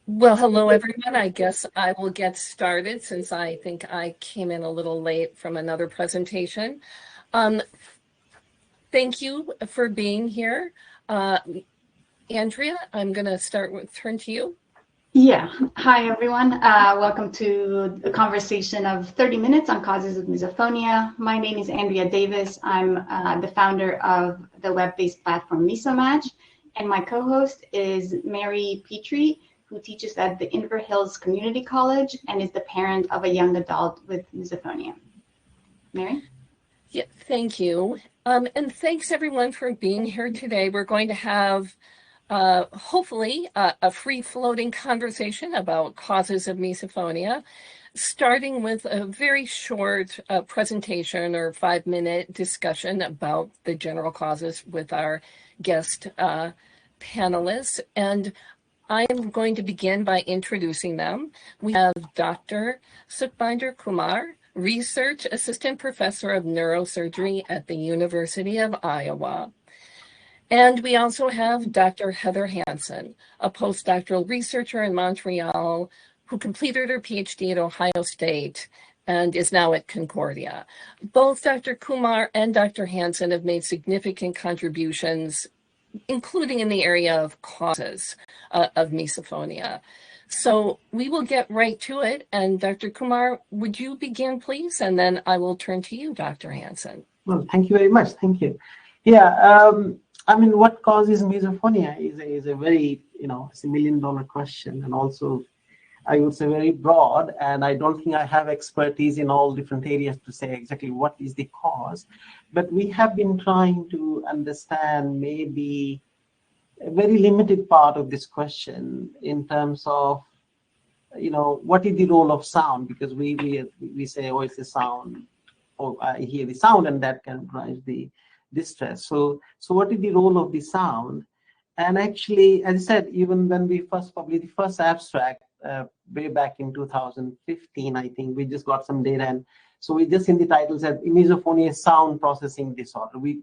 Well, hello everyone. I guess I will get started since I think I came in a little late from another presentation. Um, thank you for being here. Uh, Andrea, I'm going to turn to you. Yeah. Hi, everyone. Welcome to the conversation of 30 minutes on causes of misophonia. My name is Andrea Davis. I'm the founder of the web-based platform MisoMatch, and my co-host is Mary Petrie, who teaches at the Inver Hills Community College and is the parent of a young adult with misophonia. Mary? Yeah, thank you. And thanks everyone for being here today. We're going to have hopefully a free-floating conversation about causes of misophonia, starting with a very short presentation or 5-minute discussion about the general causes with our guest panelists. And I am going to begin by introducing them. We have Dr. Sukhbinder Kumar, Research Assistant Professor of Neurosurgery at the University of Iowa. And we also have Dr. Heather Hansen, a postdoctoral researcher in Montreal who completed her PhD at Ohio State and is now at Concordia. Both Dr. Kumar and Dr. Hansen have made significant contributions, including in the area of causes of misophonia. So we will get right to it. And Dr. Kumar, would you begin, please? And then I will turn to you, Dr. Hansen. Well, thank you very much. Thank you. Yeah, I mean, what causes misophonia is a very, it's a $1 million question, and also I would say very broad, and I don't think I have expertise in all different areas to say exactly what is the cause, but we have been trying to understand maybe a very limited part of this question in terms of, what is the role of sound, because we say, oh, it's a sound, or I hear the sound and that can drive the distress. So what is the role of the sound? And actually, as I said, even when we first published the first abstract way back in 2015, I think we just got some data, and so we just in the title said misophonia sound processing disorder. We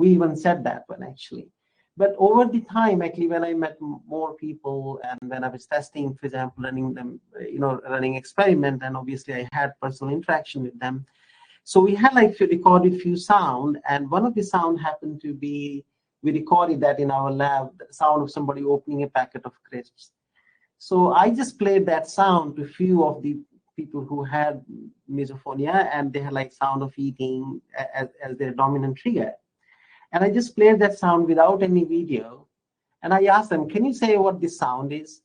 even said that one actually. But over the time, actually, when I met more people and when I was testing, for example, running experiment, and obviously I had personal interaction with them. So we had recorded few sound, and one of the sound happened to be, we recorded that in our lab, the sound of somebody opening a packet of crisps. So I just played that sound to a few of the people who had misophonia, and they had sound of eating as their dominant trigger. And I just played that sound without any video. And I asked them, can you say what this sound is?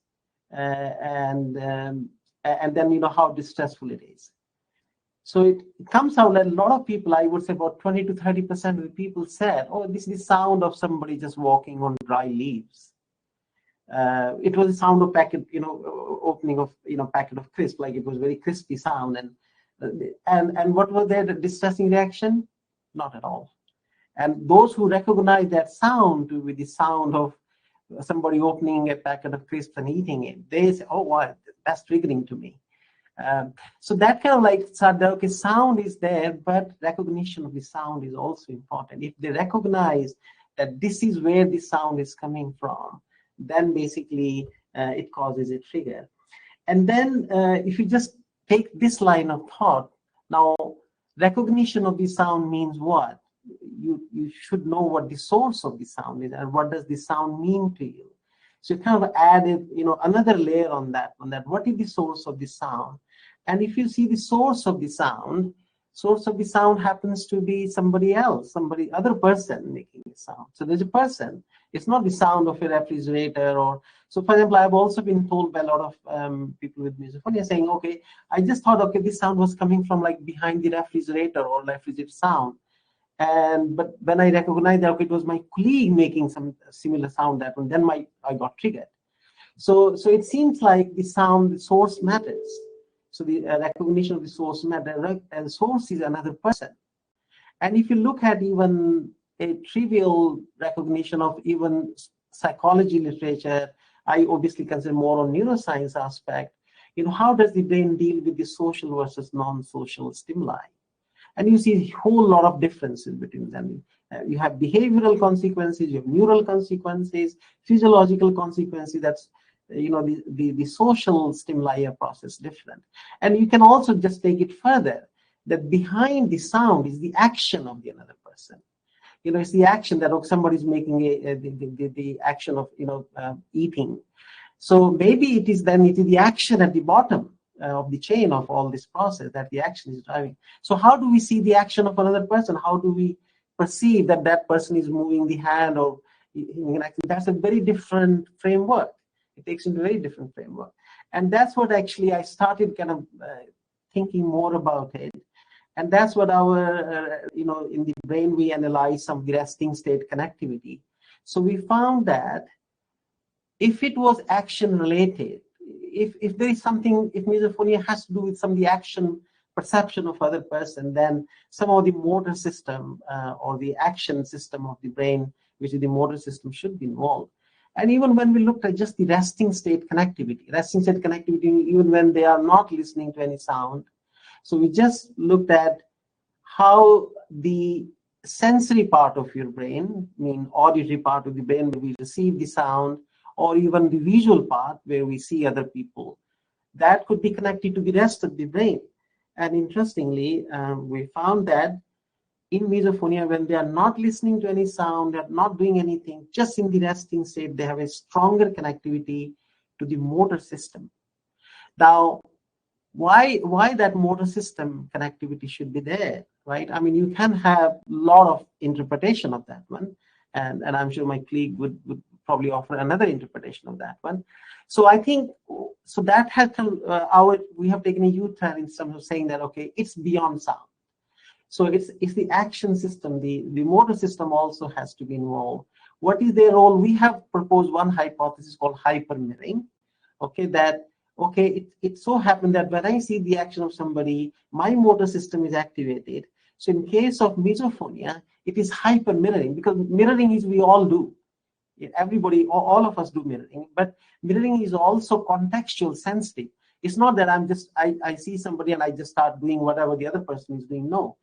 And then, how distressful it is. So it comes out that a lot of people, I would say about 20 to 30% of the people said, oh, this is the sound of somebody just walking on dry leaves. It was the sound of packet, opening of, packet of crisp, it was very crispy sound. And what was their distressing reaction? Not at all. And those who recognize that sound to be the sound of somebody opening a packet of crisps and eating it, they say, oh, wow, that's triggering to me. So that kind of said, okay, sound is there, but recognition of the sound is also important. If they recognize that this is where the sound is coming from, then basically it causes a trigger. And then if you just take this line of thought, now recognition of the sound means what? You should know what the source of the sound is and what does the sound mean to you. So you kind of added, another layer on that. What is the source of the sound? And if you see the source of the sound happens to be somebody else, other person making the sound. So there's a person. It's not the sound of a refrigerator or, so for example, I've also been told by a lot of people with misophonia saying, okay, I just thought, okay, this sound was coming from behind the refrigerator or refrigerator sound. But when I recognized that, okay, it was my colleague making some similar sound that one, then I got triggered. So it seems like the source matters. So the recognition of the source matters, and source is another person. And if you look at even a trivial recognition of even psychology literature, I obviously consider more on neuroscience aspect, how does the brain deal with the social versus non-social stimuli? And you see a whole lot of differences between them. You have behavioral consequences, you have neural consequences, physiological consequences. That's the social stimuli are processed different. And you can also just take it further, that behind the sound is the action of the another person. It's the action that somebody's making the action of eating. So maybe it is the action at the bottom of the chain of all this process that the action is driving. So how do we see the action of another person? How do we perceive that that person is moving the hand or that's a very different framework. It takes into a very different framework. And that's what actually I started kind of thinking more about it. And that's what our, in the brain, we analyze some of the resting state connectivity. So we found that if it was action related, if there is something, if misophonia has to do with some of the action perception of other person, then some of the motor system or the action system of the brain, which is the motor system, should be involved. And even when we looked at just the resting state connectivity, even when they are not listening to any sound, so we just looked at how the sensory part of your brain, auditory part of the brain where we receive the sound, or even the visual part where we see other people, that could be connected to the rest of the brain. And interestingly, we found that in misophonia, when they are not listening to any sound, they are not doing anything, just in the resting state, they have a stronger connectivity to the motor system. Now, why that motor system connectivity should be there, right? I mean, you can have a lot of interpretation of that one, and I'm sure my colleague would probably offer another interpretation of that one. So I think, so that has we have taken a U-turn in terms of saying that, okay, it's beyond sound. So it's the action system, the motor system also has to be involved. What is their role? We have proposed one hypothesis called hypermirroring. It so happened that when I see the action of somebody, my motor system is activated. So in case of misophonia, it is hypermirroring, because mirroring is we all do. Everybody, all of us do mirroring, but mirroring is also contextual sensitive. It's not that I see somebody and I just start doing whatever the other person is doing. No.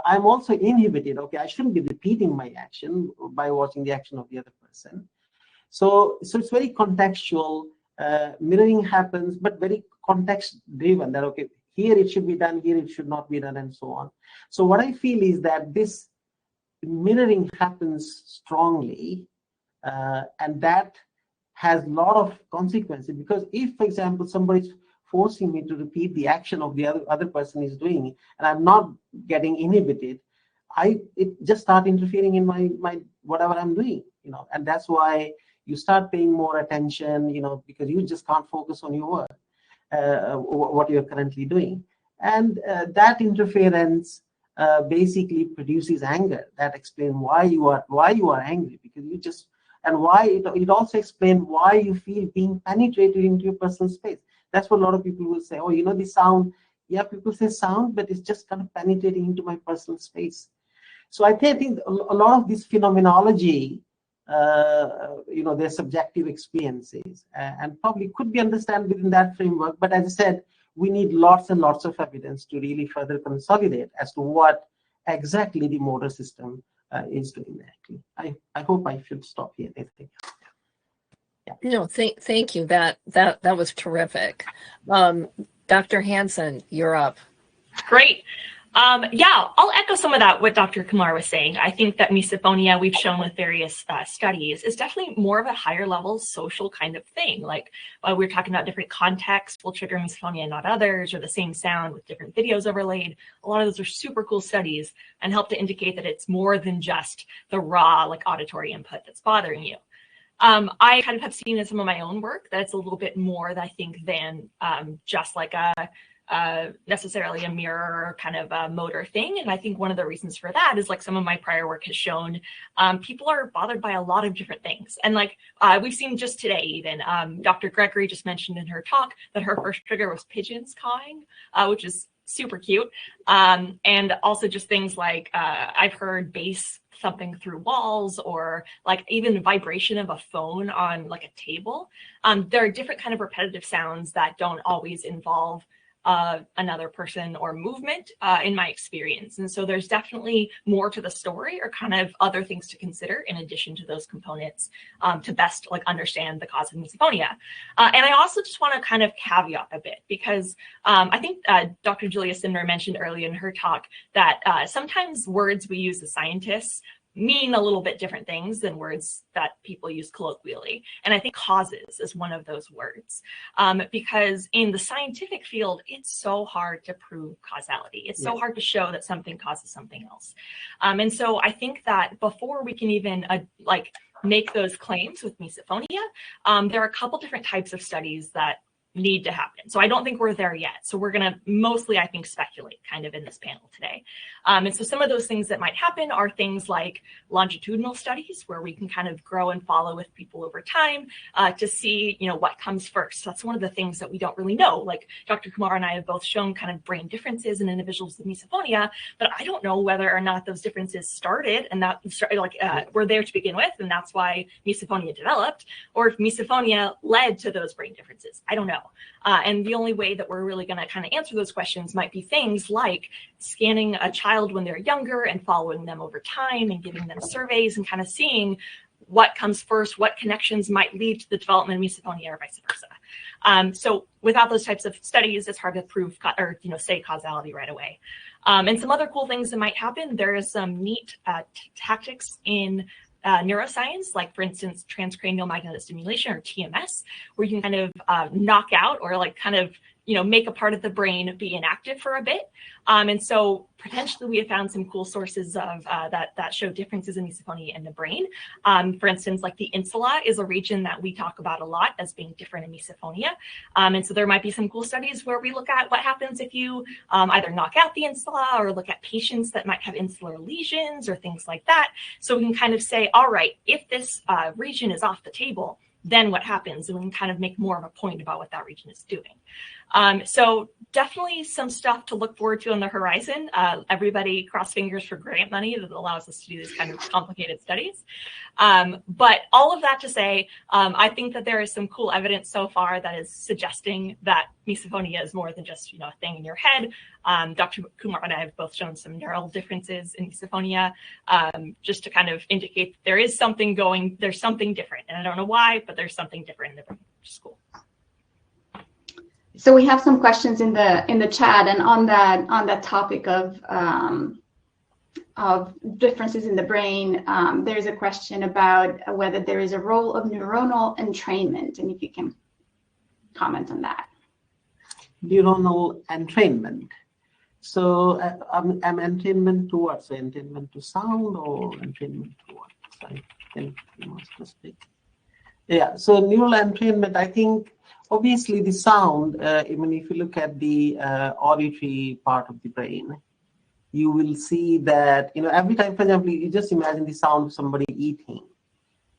I'm also inhibited. Okay, I shouldn't be repeating my action by watching the action of the other person. So it's very contextual. Mirroring happens, but very context driven, that okay, here it should be done, here it should not be done, and so on. So what I feel is that this mirroring happens strongly, and that has a lot of consequences, because if, for example, somebody's forcing me to repeat the action of the other person is doing, and I'm not getting inhibited, it just start interfering in my whatever I'm doing, and that's why you start paying more attention, because you just can't focus on your work, what you're currently doing. And that interference basically produces anger. That explains why you are angry, because you just, and why it also explains why you feel being penetrated into your personal space. That's what a lot of people will say. Oh, the sound. Yeah, people say sound, but it's just kind of penetrating into my personal space. So I think a lot of this phenomenology, their subjective experiences, and probably could be understood within that framework. But as I said, we need lots and lots of evidence to really further consolidate as to what exactly the motor system is doing actually. I hope I should stop here. Yeah. No, thank you. That was terrific. Dr. Hansen, you're up. Great. Yeah, I'll echo some of that, what Dr. Kumar was saying. I think that misophonia, we've shown with various studies, is definitely more of a higher level social kind of thing. Like we're talking about different contexts will trigger misophonia and not others, or the same sound with different videos overlaid. A lot of those are super cool studies and help to indicate that it's more than just the raw, like auditory input that's bothering you. I kind of have seen in some of my own work that it's a little bit more, I think, than just like necessarily a mirror kind of a motor thing. And I think one of the reasons for that is, like, some of my prior work has shown people are bothered by a lot of different things. And like we've seen just today, even Dr. Gregory just mentioned in her talk that her first trigger was pigeons cawing, which is super cute. And also just things like I've heard bass thumping through walls, or like even vibration of a phone on like a table. There are different kind of repetitive sounds that don't always involve another person or movement in my experience. And so there's definitely more to the story or kind of other things to consider in addition to those components to best like understand the cause of misophonia. And I also just want to kind of caveat a bit because I think Dr. Julia Simner mentioned earlier in her talk that sometimes words we use as scientists mean a little bit different things than words that people use colloquially. And I think causes is one of those words because in the scientific field, it's so hard to prove causality. It's so hard to show that something causes something else. And so I think that before we can even make those claims with misophonia, there are a couple different types of studies that need to happen. So I don't think we're there yet. So we're going to mostly, I think, speculate kind of in this panel today. And so some of those things that might happen are things like longitudinal studies where we can kind of grow and follow with people over time to see, what comes first. That's one of the things that we don't really know. Like Dr. Kumar and I have both shown kind of brain differences in individuals with misophonia, but I don't know whether or not those differences started and that were there to begin with, and that's why misophonia developed, or if misophonia led to those brain differences. I don't know. And the only way that we're really going to kind of answer those questions might be things like scanning a child when they're younger and following them over time and giving them surveys and kind of seeing what comes first, what connections might lead to the development of misophonia or vice versa. So without those types of studies, it's hard to prove or say causality right away. And some other cool things that might happen, there is some neat tactics in neuroscience, like for instance, transcranial magnetic stimulation or TMS, where you can kind of knock out or make a part of the brain be inactive for a bit. And so potentially we have found some cool sources of that show differences in misophonia in the brain. For instance, like the insula is a region that we talk about a lot as being different in misophonia. And so there might be some cool studies where we look at what happens if you either knock out the insula or look at patients that might have insular lesions or things like that. So we can kind of say, all right, if this region is off the table, then what happens? And we can kind of make more of a point about what that region is doing. So definitely some stuff to look forward to on the horizon. Everybody cross fingers for grant money that allows us to do these kind of complicated studies. But all of that to say, I think that there is some cool evidence so far that is suggesting that misophonia is more than just a thing in your head. Dr. Kumar and I have both shown some neural differences in misophonia, just to kind of indicate that there is something there's something different. And I don't know why, but there's something different in the brain, which is cool. So we have some questions in the chat, and on that topic of differences in the brain, there's a question about whether there is a role of neuronal entrainment, and if you can comment on that. Neuronal entrainment. So entrainment to what? So entrainment to sound or entrainment to what? Sorry, can you more specific? Yeah, so neural entrainment, I think, obviously the sound, even if you look at the auditory part of the brain, you will see that, every time, for example, you just imagine the sound of somebody eating.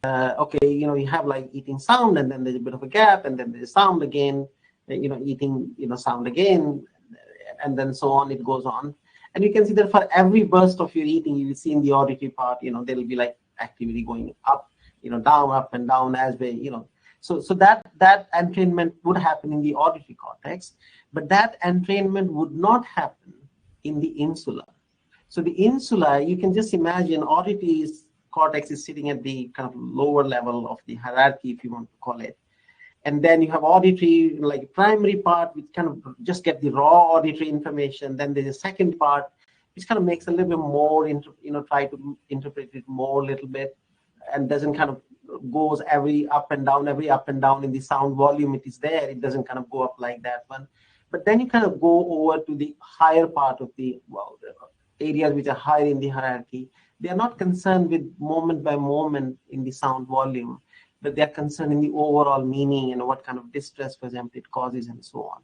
Okay, you have like eating sound, and then there's a bit of a gap, and then there's sound again, eating, sound again, and then so on, it goes on. And you can see that for every burst of your eating, you will see in the auditory part, there will be like activity going up, down, up and down as we, So that entrainment would happen in the auditory cortex, but that entrainment would not happen in the insula. So the insula, you can just imagine auditory cortex is sitting at the kind of lower level of the hierarchy, if you want to call it. And then you have auditory, like primary part, which kind of just get the raw auditory information. Then there's a second part, which kind of makes a little bit more, try to interpret it more a little bit, and doesn't kind of goes every up and down in the sound volume. It is there. It doesn't kind of go up like that one. But then you kind of go over to the higher part of the areas which are higher in the hierarchy. They are not concerned with moment by moment in the sound volume, but they are concerned in the overall meaning and what kind of distress, for example, it causes and so on.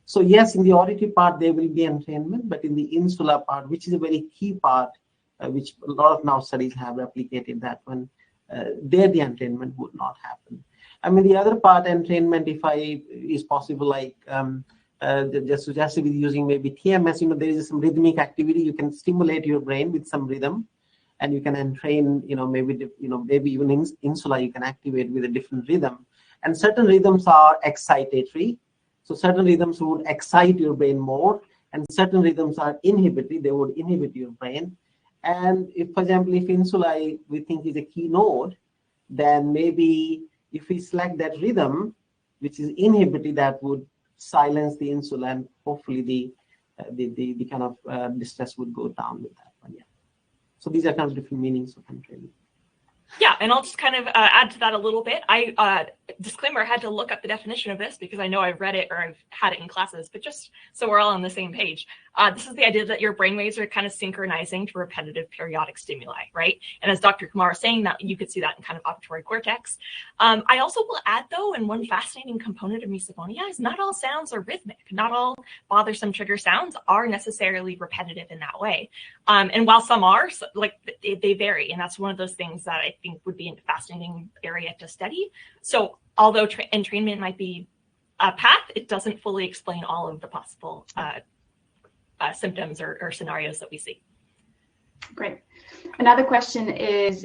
So yes, in the auditory part, there will be entrainment, but in the insula part, which is a very key part, which a lot of now studies have replicated that one, there the entrainment would not happen. I mean, the other part, entrainment, is possible, like just suggested with using maybe TMS, there is some rhythmic activity. You can stimulate your brain with some rhythm, and you can entrain, maybe even insula you can activate with a different rhythm. And certain rhythms are excitatory. So certain rhythms would excite your brain more, and certain rhythms are inhibitory, they would inhibit your brain. And if, for example, if insula we think is a key node, then maybe if we select that rhythm, which is inhibitory, that would silence the insula, and hopefully the kind of distress would go down with that one. Yeah. So these are kind of different meanings of entrainment. Yeah, and I'll just kind of add to that a little bit. Disclaimer, I had to look up the definition of this because I know I've read it or I've had it in classes, but just so we're all on the same page. This is the idea that your brainwaves are kind of synchronizing to repetitive periodic stimuli, right? And as Dr. Kumar was saying, that you could see that in kind of auditory cortex. I also will add, though, and one fascinating component of misophonia is not all sounds are rhythmic. Not all bothersome trigger sounds are necessarily repetitive in that way. And while some are, like they vary, and that's one of those things that I think would be a fascinating area to study. So although entrainment might be a path, it doesn't fully explain all of the possible symptoms or scenarios that we see. Great. Another question is,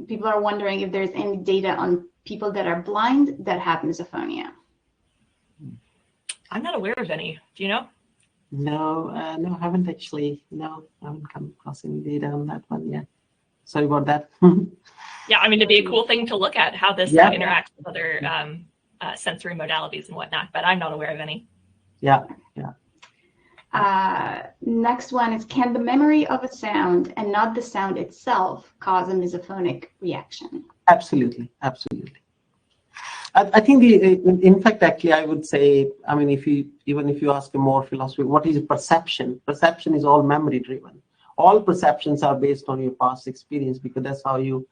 people are wondering if there's any data on people that are blind that have misophonia. I'm not aware of any. Do you know? No, I haven't actually. No, I haven't come across any data on that one yet. Sorry about that. Yeah, I mean, it'd be a cool thing to look at how this interacts with other sensory modalities and whatnot, but I'm not aware of any. Yeah. Next one is, can the memory of a sound and not the sound itself cause a misophonic reaction? Absolutely. I think in fact, actually, I would say, I mean, even if you ask a more philosophy, what is perception? Perception is all memory driven. All perceptions are based on your past experience, because that's how you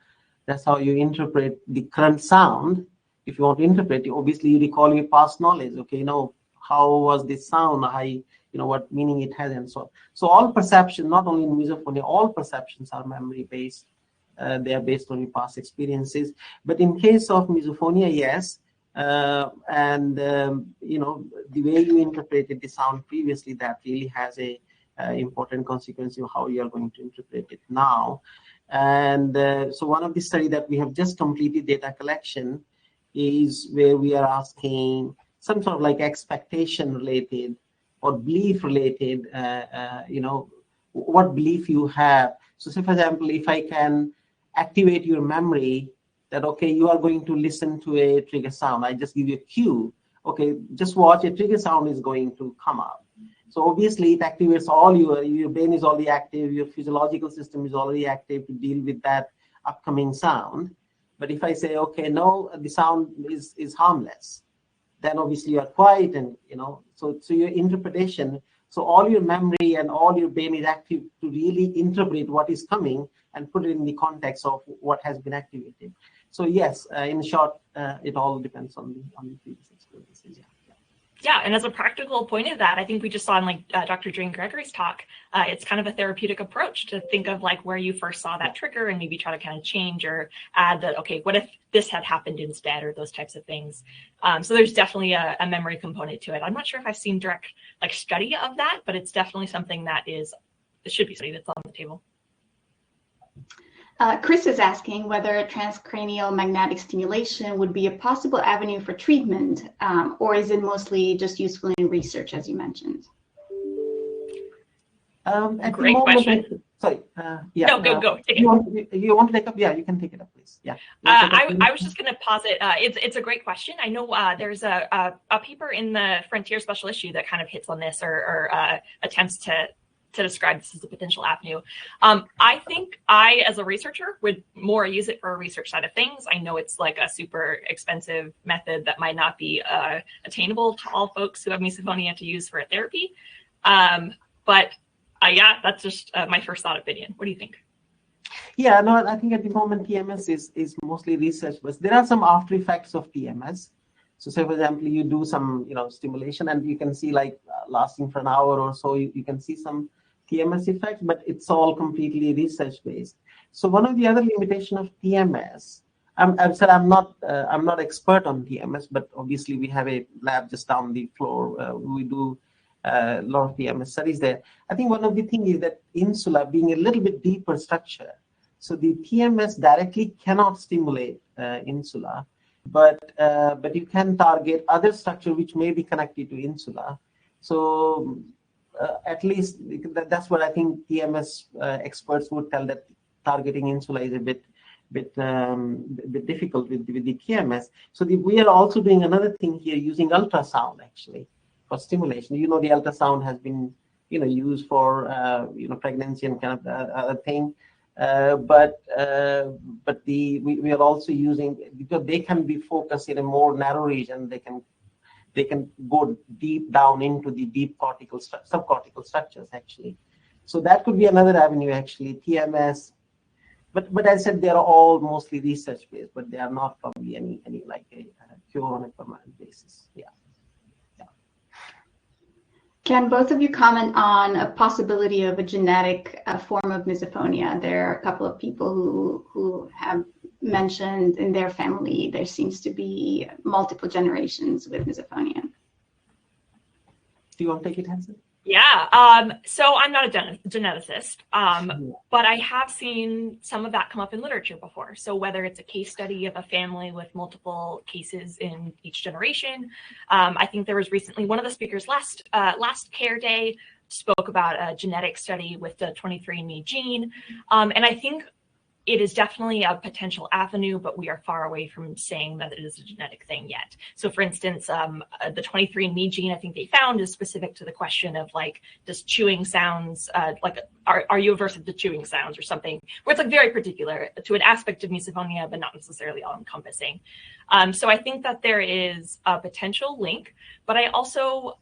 interpret the current sound. If you want to interpret it, obviously you recall your past knowledge. Okay, how was this sound? What meaning it has, and so on. So all perception, not only in misophonia, all perceptions are memory based. They are based on your past experiences. But in case of misophonia, yes, the way you interpreted the sound previously, that really has a important consequence of how you are going to interpret it now. And so one of the study that we have just completed, data collection, is where we are asking some sort of like expectation related or belief related, what belief you have. So say, for example, if I can activate your memory that, okay, you are going to listen to a trigger sound, I just give you a cue, okay, just watch, a trigger sound is going to come up. So obviously it activates all your brain is already active, your physiological system is already active to deal with that upcoming sound. But if I say, okay, no, the sound is harmless, then obviously you are quiet, and so your interpretation, so all your memory and all your brain is active to really interpret what is coming and put it in the context of what has been activated. So yes, in short, it all depends on the previous experiences. Yeah, and as a practical point of that, I think we just saw in Dr. Jane Gregory's talk, it's kind of a therapeutic approach to think of like where you first saw that trigger and maybe try to kind of change or add that, okay, what if this had happened instead, or those types of things. So there's definitely a memory component to it. I'm not sure if I've seen direct study of that, but it's definitely something that should be studied, that's on the table. Chris is asking whether transcranial magnetic stimulation would be a possible avenue for treatment, or is it mostly just useful in research, as you mentioned? Great question. Sorry. No, go. Take it. You want to take up? Yeah, you can take it up, please. Yeah. I was just going to posit. It's a great question. I know there's a paper in the Frontier Special Issue that kind of hits on this or attempts to describe this as a potential avenue. I think I, as a researcher, would more use it for a research side of things. I know it's like a super expensive method that might not be attainable to all folks who have misophonia to use for a therapy. But that's just my first thought opinion. What do you think? Yeah, no, I think at the moment TMS is mostly research, but there are some after effects of TMS. So say, for example, you do some stimulation and you can see lasting for an hour or so, you can see some TMS effect, but it's all completely research based. So one of the other limitation of TMS, I've said I'm not expert on TMS, but obviously we have a lab just down the floor. We do a lot of TMS studies there. I think one of the things is that insula being a little bit deeper structure, so the TMS directly cannot stimulate insula, but you can target other structure which may be connected to insula. So at least that's what I think TMS experts would tell, that targeting insula is a bit difficult with the TMS. So we are also doing another thing here using ultrasound actually for stimulation. The ultrasound has been used for pregnancy and kind of other thing. But we are also using, because they can be focused in a more narrow region. They can go deep down into the deep subcortical structures actually. So that could be another avenue actually, TMS. But as I said, they are all mostly research based, but they are not probably any like a cure on a permanent basis. Yeah. Can both of you comment on a possibility of a genetic form of misophonia? There are a couple of people who have mentioned in their family there seems to be multiple generations with misophonia. Do you want to take it, Hansen? Yeah. So I'm not a geneticist, but I have seen some of that come up in literature before. So whether it's a case study of a family with multiple cases in each generation, I think there was recently one of the speakers last Care Day spoke about a genetic study with the 23andMe gene, and I think it is definitely a potential avenue, but we are far away from saying that it is a genetic thing yet. So for instance, the 23andMe gene, I think they found, is specific to the question of like, does chewing sounds, are you aversive to chewing sounds or something, where it's like very particular to an aspect of misophonia, but not necessarily all encompassing. So I think that there is a potential link, but I also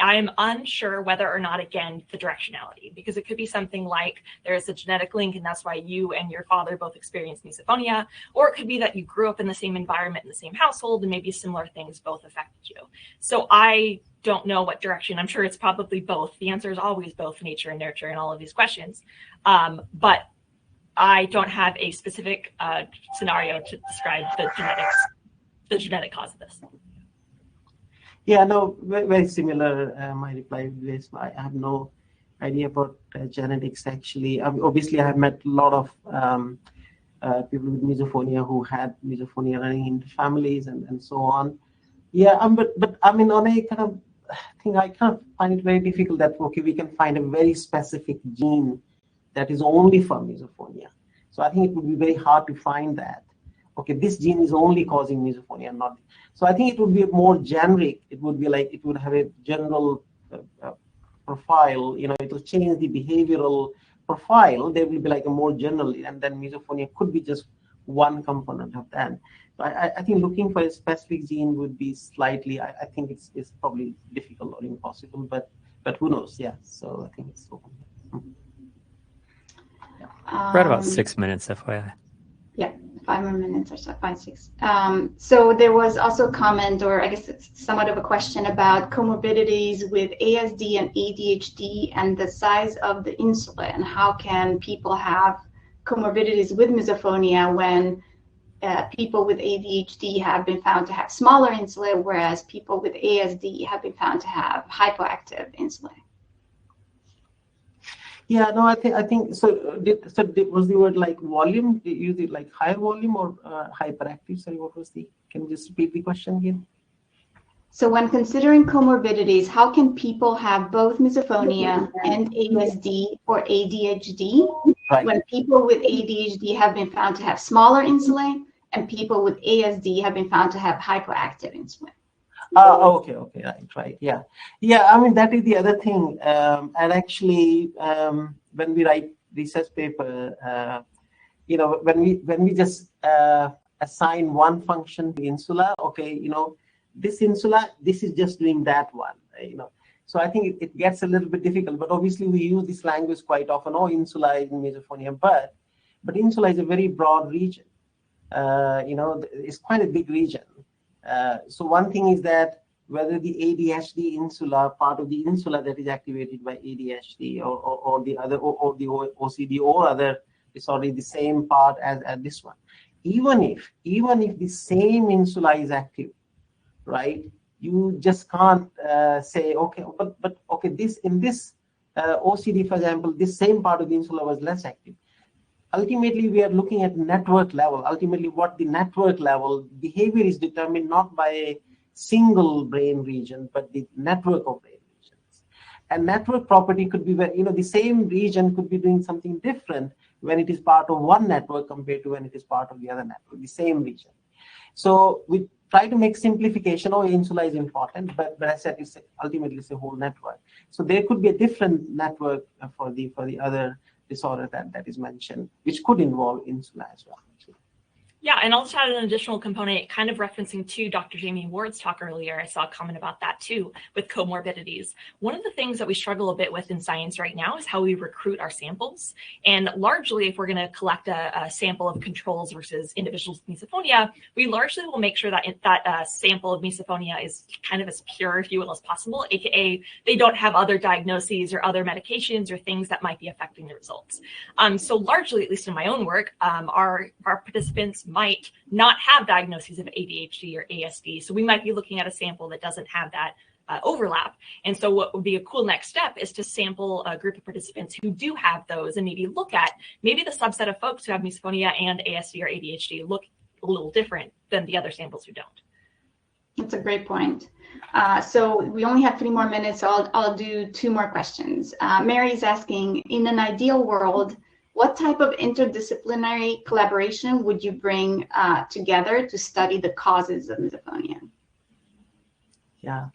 I'm unsure whether or not, again, the directionality, because it could be something like there is a genetic link and that's why you and your father both experienced misophonia, or it could be that you grew up in the same environment, in the same household, and maybe similar things both affected you. So I don't know what direction. I'm sure it's probably both. The answer is always both nature and nurture in all of these questions. But I don't have a specific scenario to describe the genetic cause of this. Yeah, no, very similar. My reply to this, I have no idea about genetics actually. Obviously, I have met a lot of people with misophonia who had misophonia running into families and so on. Yeah, but I mean, on a kind of thing, I kind of find it very difficult that, okay, we can find a very specific gene that is only for misophonia. So I think it would be very hard to find that. Okay, this gene is only causing misophonia, not. So I think it would be more generic. It would be like, it would have a general profile, it will change the behavioral profile. There will be like a more general, and then misophonia could be just one component of that. So I think looking for a specific gene would be slightly, I think it's probably difficult or impossible, but who knows? Yeah, so I think it's open. We're at about 6 minutes, FYI. Yeah, 5 more minutes or so, 5, 6. So there was also a comment, or I guess it's somewhat of a question about comorbidities with ASD and ADHD and the size of the insula, and how can people have comorbidities with misophonia when people with ADHD have been found to have smaller insula, whereas people with ASD have been found to have hypoactive insula. Yeah, no, I think so. Was the word like volume? Use it like higher volume or hyperactive? Sorry, what was the? Can you just repeat the question again? So when considering comorbidities, how can people have both misophonia and ASD or ADHD when people with ADHD have been found to have smaller insula and people with ASD have been found to have hypoactive insula? Okay, right, yeah. I mean, that is the other thing, and actually, when we write research paper, when we just assign one function to insula, okay, this insula, this is just doing that one, So I think it gets a little bit difficult, but obviously we use this language quite often. Oh, insula is in misophonia, but insula is a very broad region. It's quite a big region. So one thing is that whether the ADHD insula, part of the insula that is activated by ADHD or the other, or the OCD or other disorder is the same part as this one. Even if the same insula is active, right? You just can't say, okay, but okay, this in this OCD, for example, this same part of the insula was less active. ultimately we are looking at network level. Ultimately, what the network level behavior is determined not by a single brain region, but the network of brain regions. And network property could be where, the same region could be doing something different when it is part of one network compared to when it is part of the other network, the same region. So we try to make simplification. Oh, insula is important, but I said ultimately it's a whole network. So there could be a different network for the other disorder that is mentioned, which could involve insula as well. Yeah, and I'll just add an additional component, kind of referencing to Dr. Jamie Ward's talk earlier. I saw a comment about that too, with comorbidities. One of the things that we struggle a bit with in science right now is how we recruit our samples. And largely, if we're going to collect a sample of controls versus individuals with misophonia, we largely will make sure that that sample of misophonia is kind of as pure, if you will, as possible, aka they don't have other diagnoses or other medications or things that might be affecting the results. So largely, at least in my own work, our participants might not have diagnoses of ADHD or ASD. So we might be looking at a sample that doesn't have that overlap. And so what would be a cool next step is to sample a group of participants who do have those and maybe look at maybe the subset of folks who have misophonia and ASD or ADHD look a little different than the other samples who don't. That's a great point. So we only have 3 more minutes, so I'll do 2 more questions. Mary's asking, in an ideal world, what type of interdisciplinary collaboration would you bring together to study the causes of misophonia? Yeah.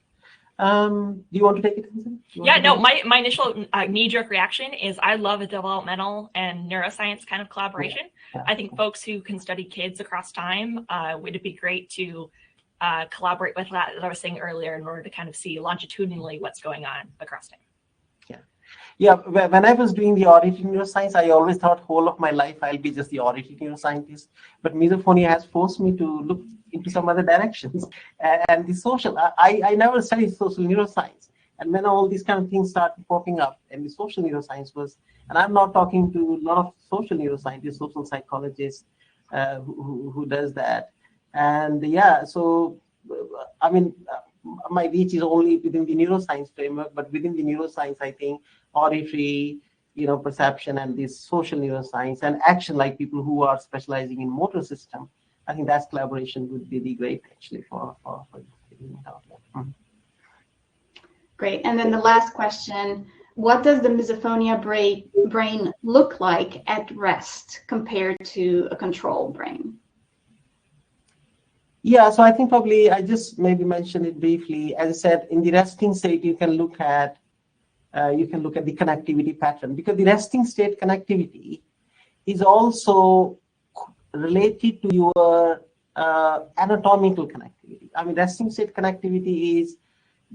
Do you want to take it? Yeah, no, my initial knee-jerk reaction is I love a developmental and neuroscience kind of collaboration. Yeah. I think folks who can study kids across time, would it be great to collaborate with that, as I was saying earlier, in order to kind of see longitudinally what's going on across time. Yeah, when I was doing the auditory neuroscience, I always thought whole of my life I'll be just the auditory neuroscientist. But misophonia has forced me to look into some other directions. And the social, I never studied social neuroscience. And when all these kind of things started popping up, and the social neuroscience was, and I'm not talking to a lot of social neuroscientists, social psychologists who does that. And yeah, so, I mean, my reach is only within the neuroscience framework, but within the neuroscience, I think auditory, perception and this social neuroscience and action, like people who are specializing in motor system, I think that collaboration would be the great actually for figuring it out. Great. And then the last question, what does the misophonia brain look like at rest compared to a control brain? Yeah, so I think probably I just maybe mentioned it briefly. As I said, in the resting state, you can look at the connectivity pattern, because the resting state connectivity is also related to your anatomical connectivity. I mean, resting state connectivity is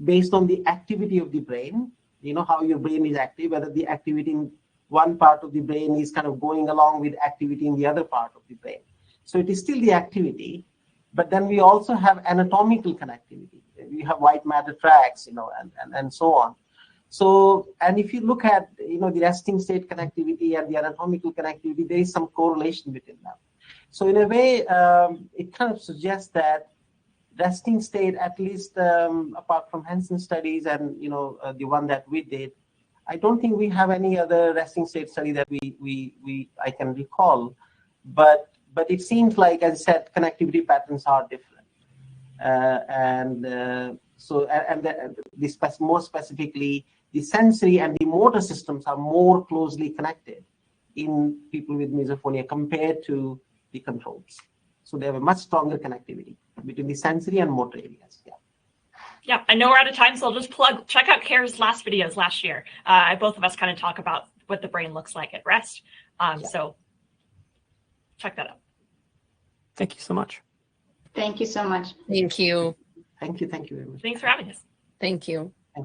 based on the activity of the brain, how your brain is active, whether the activity in one part of the brain is kind of going along with activity in the other part of the brain. So it is still the activity, but then we also have anatomical connectivity. We have white matter tracks, and so on. So, and if you look at, the resting state connectivity and the anatomical connectivity, there is some correlation between them. So in a way, it kind of suggests that resting state, at least apart from Hansen studies and, the one that we did, I don't think we have any other resting state study that I can recall. But it seems like, as I said, connectivity patterns are different. More specifically, the sensory and the motor systems are more closely connected in people with misophonia compared to the controls. So they have a much stronger connectivity between the sensory and motor areas. Yeah, I know we're out of time, so I'll just check out Kara's last videos last year. Both of us kind of talk about what the brain looks like at rest. So check that out. Thank you so much. Thank you so much. Thank you. Thank you very much. Thanks for having us. Thank you.